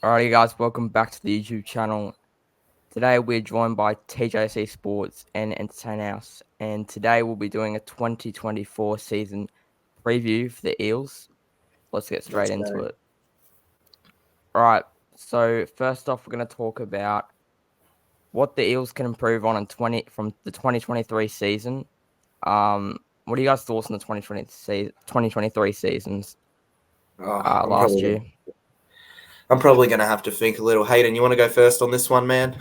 Alrighty, guys, welcome back to the YouTube channel. Today we're joined by TJC Sports and Entertain House, and today we'll be doing a 2024 season preview for the Eels. Let's get straight Let's into go. it. Alright, so first off, we're going to talk about what the Eels can improve on from the 2023 season. What are you guys' thoughts on the 2023 seasons Oh, last year? I'm probably gonna have to think a little. Hayden, you want to go first on this one, man?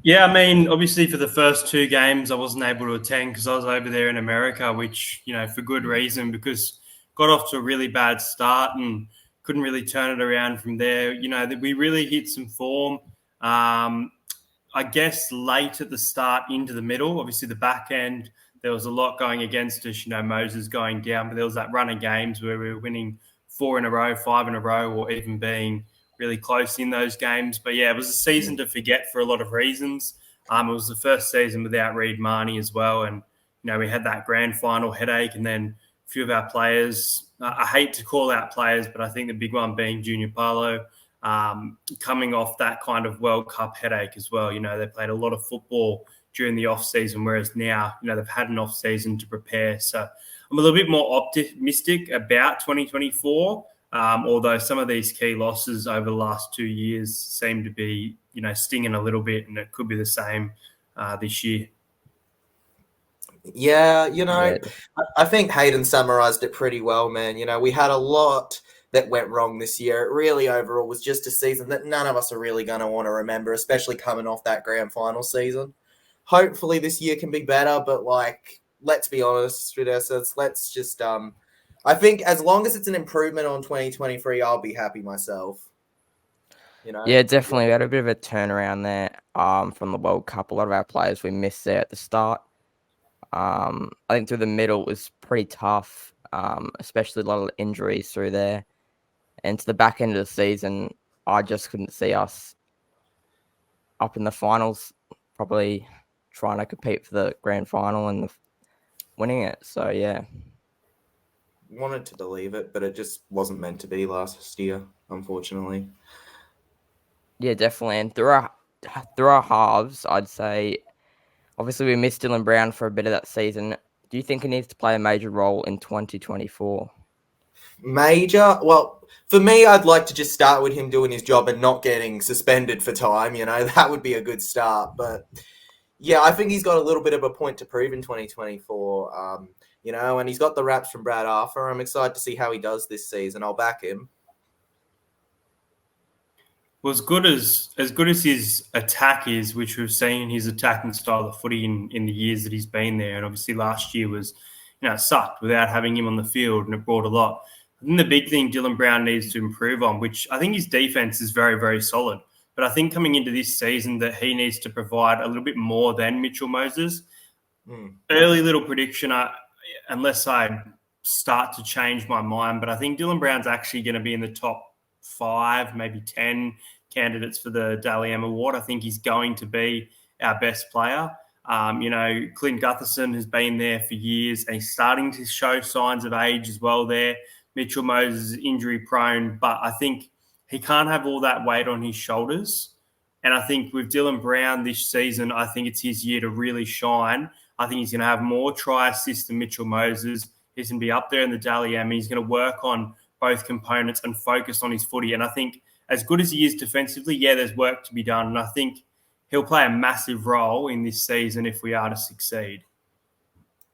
Yeah, I mean, obviously for the first two games, I wasn't able to attend because I was over there in America, which, for good reason, because got off to a really bad start and couldn't really turn it around from there. We really hit some form. I guess late at the start into the middle. Obviously, the back end, there was a lot going against us, Moses going down, but there was that run of games where we were winning 4 in a row, 5 in a row, or even being really close in those games. But yeah, it was a season to forget for a lot of reasons. It was the first season without Reid Marnie as well. And, we had that grand final headache, and then a few of our players, I hate to call out players, but I think the big one being Junior Paulo, coming off that kind of World Cup headache as well. They played a lot of football during the off season, whereas now, they've had an off season to prepare. So I'm a little bit more optimistic about 2024. Although some of these key losses over the last 2 years seem to be, stinging a little bit, and it could be the same this year. Yeah, Yeah, I think Hayden summarized it pretty well, man. We had a lot that went wrong this year. It really overall was just a season that none of us are really going to want to remember, especially coming off that grand final season. Hopefully this year can be better, but let's be honest with ourselves. Let's just I think as long as it's an improvement on 2023, I'll be happy myself. Yeah, definitely. We had a bit of a turnaround there from the World Cup. A lot of our players we missed there at the start. I think through the middle it was pretty tough, especially a lot of injuries through there. And to the back end of the season, I just couldn't see us up in the finals, probably trying to compete for the grand final and winning it. So, yeah. Wanted to believe it, but it just wasn't meant to be last year, unfortunately. Yeah, definitely. And through our halves, I'd say, obviously we missed Dylan Brown for a bit of that season. Do you think he needs to play a major role in 2024? Major? Well, for me, I'd like to just start with him doing his job and not getting suspended for time. That would be a good start. But yeah, I think he's got a little bit of a point to prove in 2024. And he's got the raps from Brad Arthur. I'm excited to see how he does this season. I'll back him. Well, as good as his attack is, which we've seen his attacking style of footy in the years that he's been there, and obviously last year was, it sucked without having him on the field, and it brought a lot. I think the big thing Dylan Brown needs to improve on, which I think his defense is very, very solid, but I think coming into this season that he needs to provide a little bit more than Mitchell Moses. Early little prediction, unless I start to change my mind, but I think Dylan Brown's actually going to be in the top 5, maybe 10 candidates for the Dally M Award. I think he's going to be our best player. Clint Gutherson has been there for years and he's starting to show signs of age as well there. Mitchell Moses is injury prone, but I think he can't have all that weight on his shoulders. And I think with Dylan Brown this season, I think it's his year to really shine. I think he's going to have more try assists than Mitchell Moses. He's going to be up there in the Dally M. He's going to work on both components and focus on his footy. And I think as good as he is defensively, yeah, there's work to be done. And I think he'll play a massive role in this season if we are to succeed.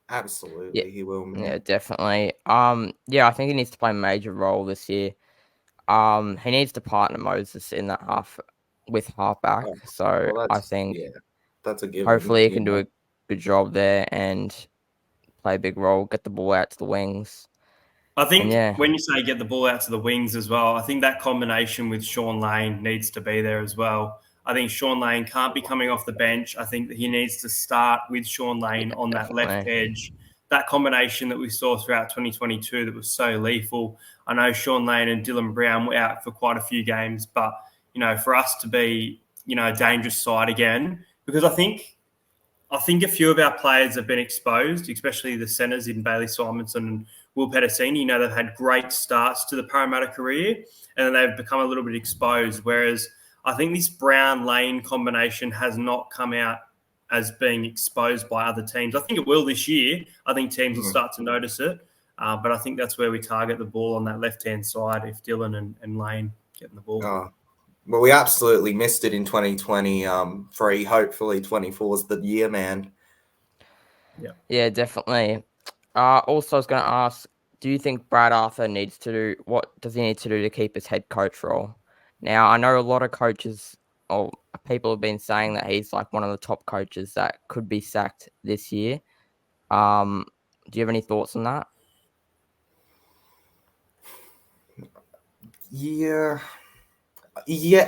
Absolutely, Yeah. he will, man. Yeah, definitely. Yeah, I think he needs to play a major role this year. He needs to partner Moses in that halfback. So I think that's a given. hopefully he can do a good job there and play a big role, get the ball out to the wings. I think when you say get the ball out to the wings as well, I think that combination with Sean Lane needs to be there as well. I think Sean Lane can't be coming off the bench. I think that he needs to start with Sean Lane on that left edge. That combination that we saw throughout 2022 that was so lethal. I know Sean Lane and Dylan Brown were out for quite a few games, but, for us to be, a dangerous side again, because I think a few of our players have been exposed, especially the centres in Bailey Simonson and Will Petticini. They've had great starts to the Parramatta career, and then they've become a little bit exposed. Whereas I think this Brown-Lane combination has not come out as being exposed by other teams. I think it will this year. I think teams will start to notice it. But I think that's where we target the ball on that left-hand side if Dylan and Lane getting the ball. Oh. Well, we absolutely missed it in 2023. Hopefully 24 is the year, man. Yeah, definitely. Also, I was going to ask, do you think Brad Arthur what does he need to do to keep his head coach role? Now, I know a lot of coaches or people have been saying that he's like one of the top coaches that could be sacked this year. Do you have any thoughts on that? Yeah.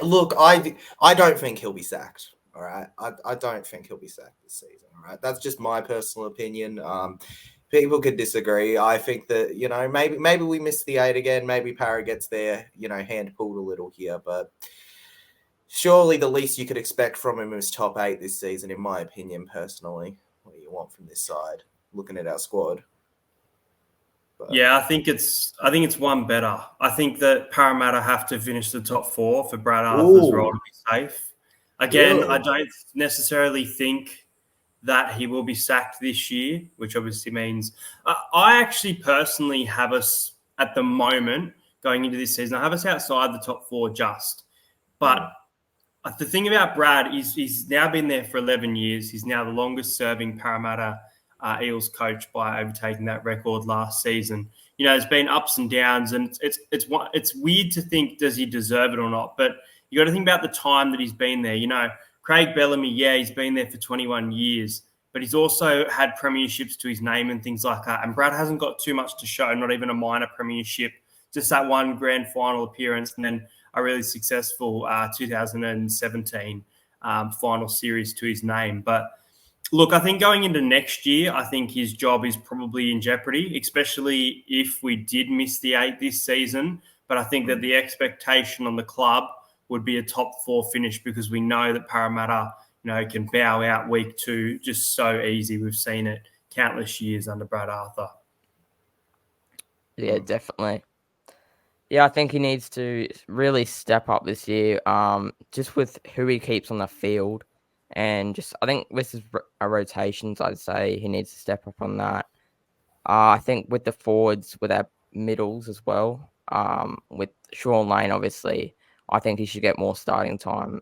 Look, I don't think he'll be sacked. All right, I don't think he'll be sacked this season. All right, that's just my personal opinion. People could disagree. I think that maybe we miss the 8 again. Maybe Parra gets their hand pulled a little here, but surely the least you could expect from him is top 8 this season, in my opinion. Personally, what do you want from this side? Looking at our squad. Yeah, I think it's one better. I think that Parramatta have to finish the top 4 for Brad Arthur's role to be safe. Again, really? I don't necessarily think that he will be sacked this year, which obviously means I actually personally have us at the moment going into this season. I have us outside the top 4 just. But the thing about Brad is he's now been there for 11 years. He's now the longest serving Parramatta Eels coach by overtaking that record last season. There's been ups and downs, and it's weird to think, does he deserve it or not? But you got to think about the time that he's been there. Craig Bellamy, he's been there for 21 years, but he's also had premierships to his name and things like that. And Brad hasn't got too much to show, not even a minor premiership, just that one grand final appearance, and then a really successful 2017 final series to his name. But look, I think going into next year, I think his job is probably in jeopardy, especially if we did miss the 8 this season. But I think that the expectation on the club would be a top 4 finish, because we know that Parramatta, can bow out week 2 just so easy. We've seen it countless years under Brad Arthur. Yeah, definitely. Yeah, I think he needs to really step up this year, just with who he keeps on the field. And I think this is a rotations, I'd say he needs to step up on that. I think with the forwards, with our middles as well, with Sean Lane, obviously, I think he should get more starting time.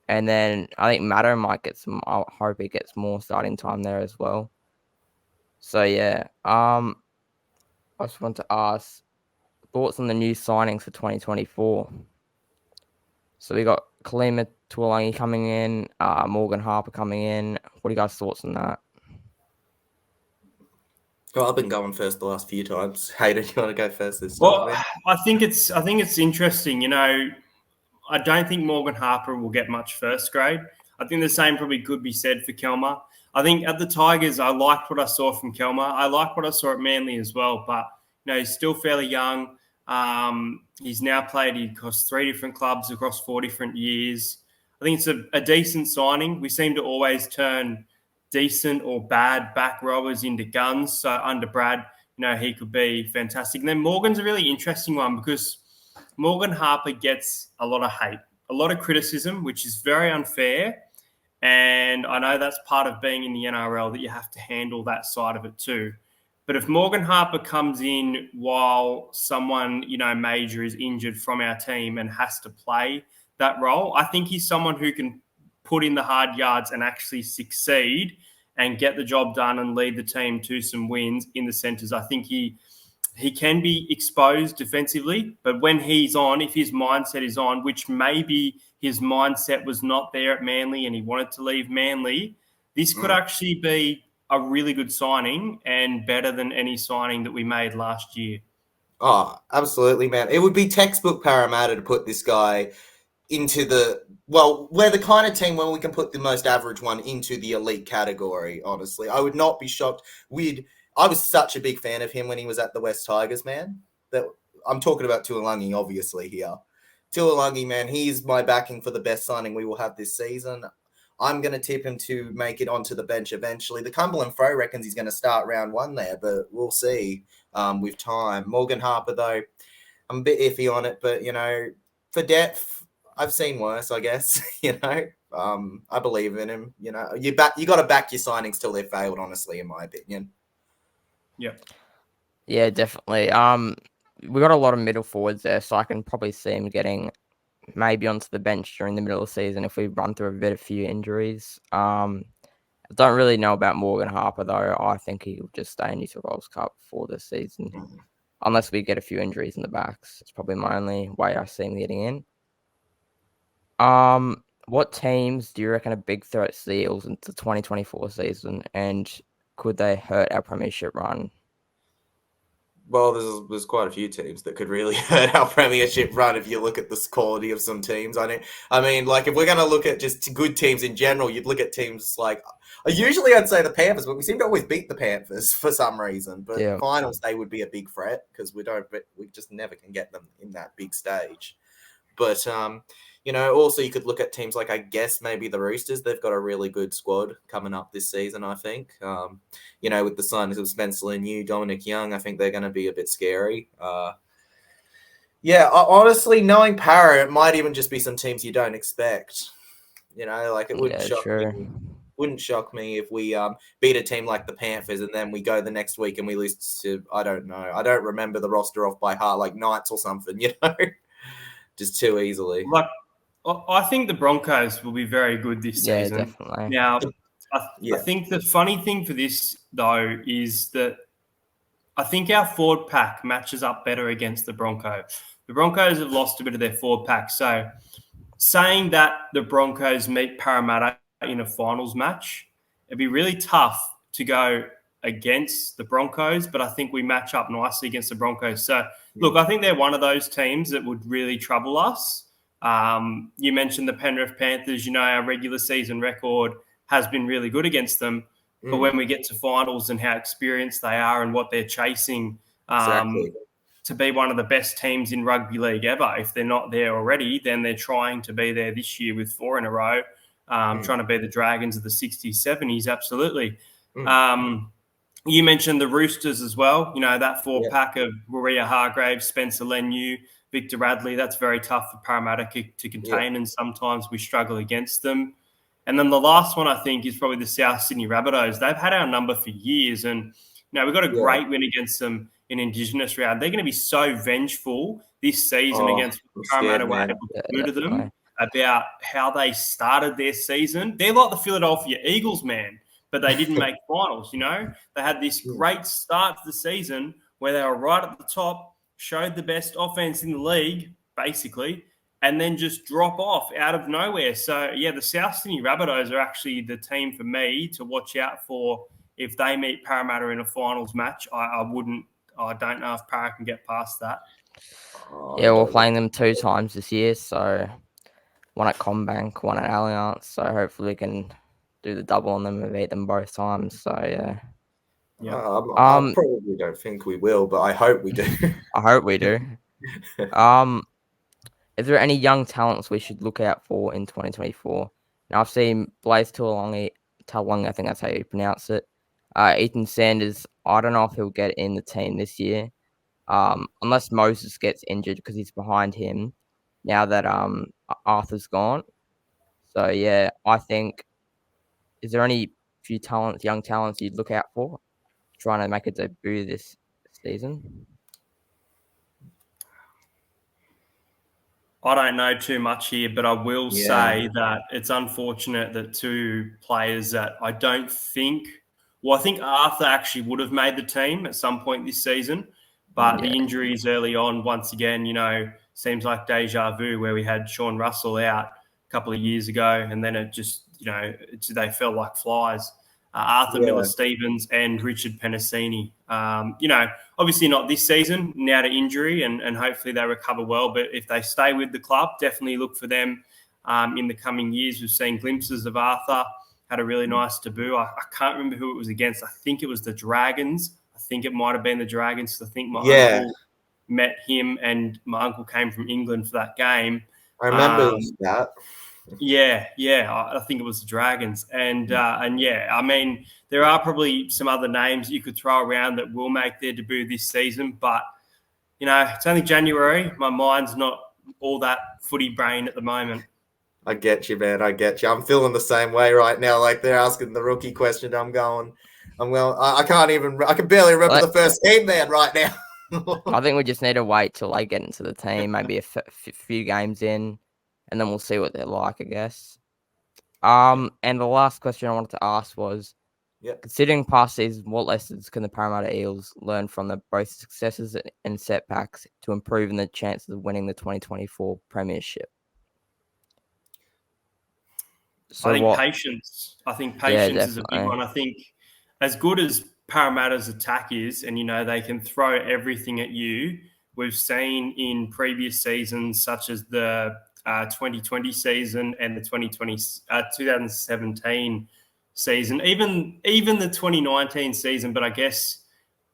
And then I think Maddo might get I hope he gets more starting time there as well. So, yeah. I just want to ask, thoughts on the new signings for 2024? So we got Kalima Tuolangi coming in, Morgan Harper coming in. What are you guys' thoughts on that? Well, I've been going first the last few times. Hayden, you want to go first this time? Well, I think it's interesting. I don't think Morgan Harper will get much first grade. I think the same probably could be said for Kelma. I think at the Tigers, I liked what I saw from Kelma. I liked what I saw at Manly as well, but he's still fairly young. He's now played across 3 different clubs across 4 different years. I think it's a decent signing. We seem to always turn decent or bad back rowers into guns. So under Brad, he could be fantastic. And then Morgan's a really interesting one, because Morgan Harper gets a lot of hate, a lot of criticism, which is very unfair. And I know that's part of being in the NRL, that you have to handle that side of it too. But if Morgan Harper comes in while someone, major is injured from our team and has to play that role, I think he's someone who can put in the hard yards and actually succeed and get the job done and lead the team to some wins in the centres. I think he can be exposed defensively, but when he's on, if his mindset is on, which maybe his mindset was not there at Manly and he wanted to leave Manly, this could actually be a really good signing and better than any signing that we made last year. Oh, absolutely, man. It would be textbook Parramatta to put this guy into we're the kind of team where we can put the most average one into the elite category, honestly. I would not be shocked. I was such a big fan of him when he was at the West Tigers, man. I'm talking about Tuolangi, obviously, here. Tuolangi, man, he's my backing for the best signing we will have this season. I'm going to tip him to make it onto the bench eventually. The Cumberland Fro reckons he's going to start round 1 there, but we'll see with time. Morgan Harper, though, I'm a bit iffy on it, but, for depth, I've seen worse, I guess, I believe in him. You got to back your signings till they've failed, honestly, in my opinion. Yeah, definitely. We got a lot of middle forwards there, so I can probably see him getting maybe onto the bench during the middle of the season if we run through a few injuries. I don't really know about Morgan Harper, though. I think he'll just stay in New South Wales Cup for this season, unless we get a few injuries in the backs. It's probably my only way I see him getting in. What teams do you reckon are big threats to the Eels into the 2024 season, and could they hurt our premiership run? Well, there's quite a few teams that could really hurt our premiership run if you look at the quality of some teams. If we're going to look at just good teams in general, you'd look at teams like, usually I'd say the Panthers, but we seem to always beat the Panthers for some reason. But finals, they would be a big threat because we just never can get them in that big stage. But also you could look at teams like, I guess, maybe the Roosters. They've got a really good squad coming up this season, I think. With the signings of Spencer Leniu, Dominic Young, I think they're going to be a bit scary. Honestly, knowing Para, it might even just be some teams you don't expect. It wouldn't shock me. Wouldn't shock me if we beat a team like the Panthers and then we go the next week and we lose to, I don't know. I don't remember the roster off by heart, like Knights or something, just too easily. I think the Broncos will be very good this season. Yeah, definitely. Now, I think the funny thing for this, though, is that I think our forward pack matches up better against the Broncos. The Broncos have lost a bit of their forward pack. So saying that the Broncos meet Parramatta in a finals match, it'd be really tough to go against the Broncos, but I think we match up nicely against the Broncos. So, look, I think they're one of those teams that would really trouble us. You mentioned the Penrith Panthers. Our regular season record has been really good against them. But when we get to finals and how experienced they are and what they're chasing to be one of the best teams in rugby league ever, if they're not there already, then they're trying to be there this year with 4 in a row, trying to be the Dragons of the 60s, 70s, absolutely. You mentioned the Roosters as well. That 4-pack of Maria Hargraves, Spencer Leniu, Victor Radley, that's very tough for Parramatta to contain, and sometimes we struggle against them. And then the last one, I think, is probably the South Sydney Rabbitohs. They've had our number for years, and we've got a great win against them in Indigenous round. They're going to be so vengeful this season against Parramatta were able to do to them about how they started their season. They're like the Philadelphia Eagles, man, but they didn't make finals, They had this great start to the season where they were right at the top, showed the best offense in the league, basically, and then just drop off out of nowhere. So, the South Sydney Rabbitohs are actually the team for me to watch out for if they meet Parramatta in a finals match. I don't know if Para can get past that. We're playing them 2 times this year, so one at CommBank, one at Allianz. So hopefully we can do the double on them and beat them both times. So, I probably don't think we will, but I hope we do. I hope we do. Is there any young talents we should look out for in 2024? Now, I've seen Blaze Taulagi, I think that's how you pronounce it. Ethan Sanders, I don't know if he'll get in the team this year, unless Moses gets injured because he's behind him now that Arthur's gone. So, I think, is there any young talents you'd look out for trying to make a debut this season? I don't know too much here, but I will say that it's unfortunate that 2 players that I don't think – I think Arthur actually would have made the team at some point this season, but the injuries early on, once again, seems like deja vu where we had Sean Russell out a couple of years ago and then it just, they fell like flies. Arthur Miller-Stevens and Richard Penasini. Obviously not this season, now to injury, and hopefully they recover well. But if they stay with the club, definitely look for them in the coming years. We've seen glimpses of Arthur, had a really nice debut. I can't remember who it was against. I think it was the Dragons. I think it might have been the Dragons. I think my uncle met him and my uncle came from England for that game. I remember that. Yeah, I think it was the Dragons, and yeah, I mean there are probably some other names you could throw around that will make their debut this season, but it's only January. My mind's not all that footy brain at the moment. I get you, man. I get you. I'm feeling the same way right now. Like they're asking the rookie question. I can't even. I can barely remember the first team, man. Right now. I think we just need to wait till they get into the team, maybe a few games in, and then we'll see what they're like, I guess. And the last question I wanted to ask was, considering past seasons, what lessons can the Parramatta Eels learn from both successes and setbacks to improve in the chances of winning the 2024 premiership? So I think patience. I think patience is a big one. I think as good as Parramatta's attack is, and they can throw everything at you. We've seen in previous seasons, such as the 2020 season and the 2017 season, even the 2019 season. But I guess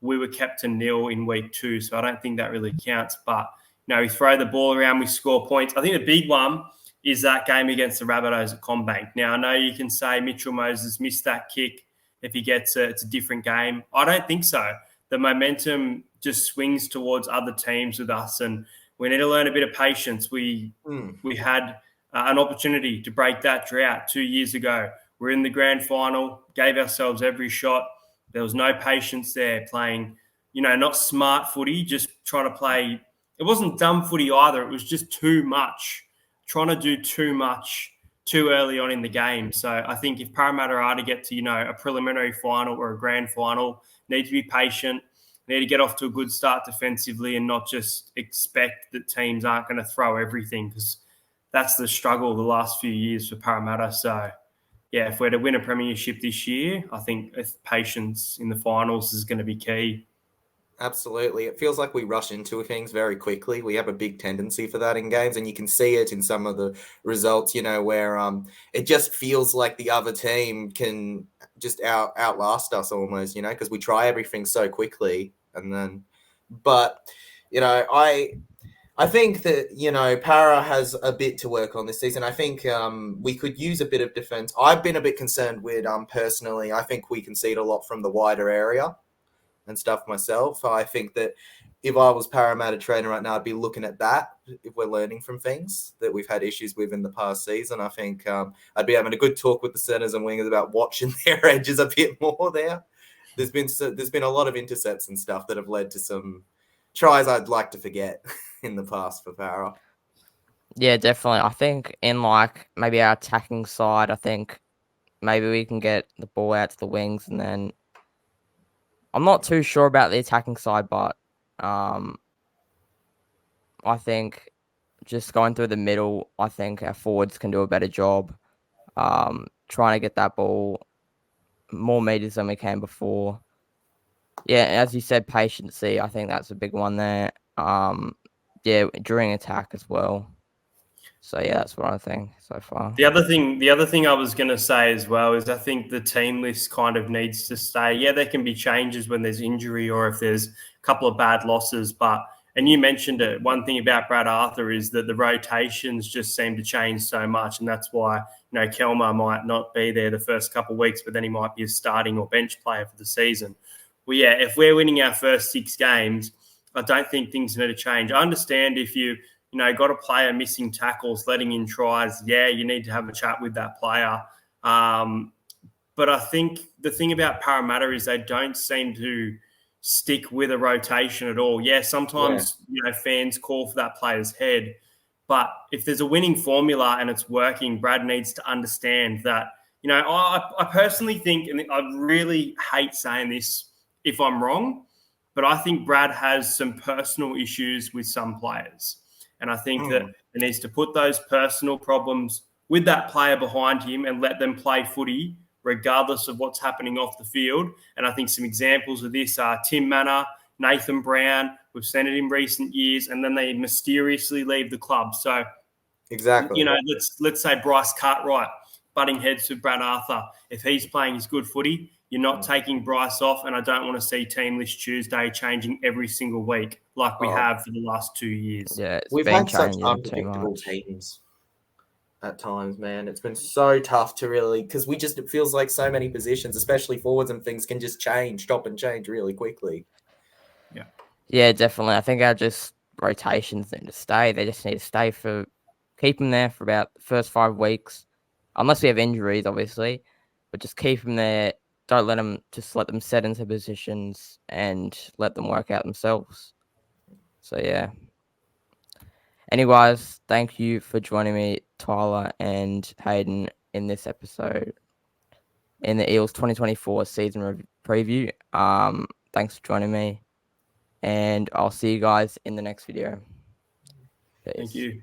we were kept to nil in week 2, so I don't think that really counts. But we throw the ball around, we score points. I think the big one is that game against the Rabbitohs at Combank. Now, I know you can say Mitchell Moses missed that kick. If he gets it, it's a different game. I don't think so. The momentum just swings towards other teams with us, and we need to learn a bit of patience. We had an opportunity to break that drought 2 years ago. We're in the grand final, gave ourselves every shot. There was no patience there, playing, not smart footy, just trying to play. It wasn't dumb footy either. It was just too much. Trying to do too much too early on in the game. So I think if Parramatta are to get to, a preliminary final or a grand final, need to be patient, need to get off to a good start defensively and not just expect that teams aren't going to throw everything, because that's the struggle the last few years for Parramatta. So, yeah, if we're to win a premiership this year, I think patience in the finals is going to be key. Absolutely. It feels like we rush into things very quickly. We have a big tendency for that in games, and you can see it in some of the results, where it just feels like the other team can just outlast us almost, because we try everything so quickly. But I think that, Para has a bit to work on this season. I think we could use a bit of defense. I've been a bit concerned with, personally, I think we concede a lot from the wider area and stuff myself. I think that if I was Parramatta trainer right now, I'd be looking at that. If we're learning from things that we've had issues with in the past season, I think I'd be having a good talk with the centers and wingers about watching their edges a bit more there. There's been a lot of intercepts and stuff that have led to some tries I'd like to forget in the past for Para. Yeah, definitely. I think in maybe our attacking side, I think maybe we can get the ball out to the wings, and then I'm not too sure about the attacking side, but I think just going through the middle, I think our forwards can do a better job trying to get that ball more meters than we can before. Yeah, as you said, patiency, I think that's a big one there. Yeah, during attack as well. So yeah, that's what I think so far. The other thing I was going to say as well is I think the team list kind of needs to stay. Yeah, there can be changes when there's injury or if there's a couple of bad losses, and you mentioned it, one thing about Brad Arthur is that the rotations just seem to change so much, and that's why Kelma might not be there the first couple of weeks, but then he might be a starting or bench player for the season. Well, yeah, if we're winning our first 6 games, I don't think things need to change. I understand if you got a player missing tackles, letting in tries, yeah, you need to have a chat with that player. But I think the thing about Parramatta is they don't seem to stick with a rotation at all. Yeah, sometimes fans call for that player's head, but if there's a winning formula and it's working, Brad needs to understand that. I personally think, and I really hate saying this if I'm wrong, but I think Brad has some personal issues with some players. And I think that he needs to put those personal problems with that player behind him and let them play footy regardless of what's happening off the field. And I think some examples of this are Tim Manor, Nathan Brown. We've seen it in recent years, and then they mysteriously leave the club. So, exactly, let's say Bryce Cartwright butting heads with Brad Arthur. If he's playing his good footy, you're not taking Bryce off, and I don't want to see Team List Tuesday changing every single week like we have for the last 2 years. Yeah, we've had such unpredictable teams. at times, man. It's been so tough to really, because it feels like so many positions, especially forwards and things, can just stop and change really quickly. Yeah, definitely. I think our just rotations need to stay. They just need to stay keep them there for about the first 5 weeks, unless we have injuries, obviously, but just keep them there. Don't let them, just let them set into positions and let them work out themselves. So, yeah. Anyways, thank you for joining me, Tyler and Hayden, in this episode in the Eels 2024 season preview. Thanks for joining me, and I'll see you guys in the next video. Peace. Thank you.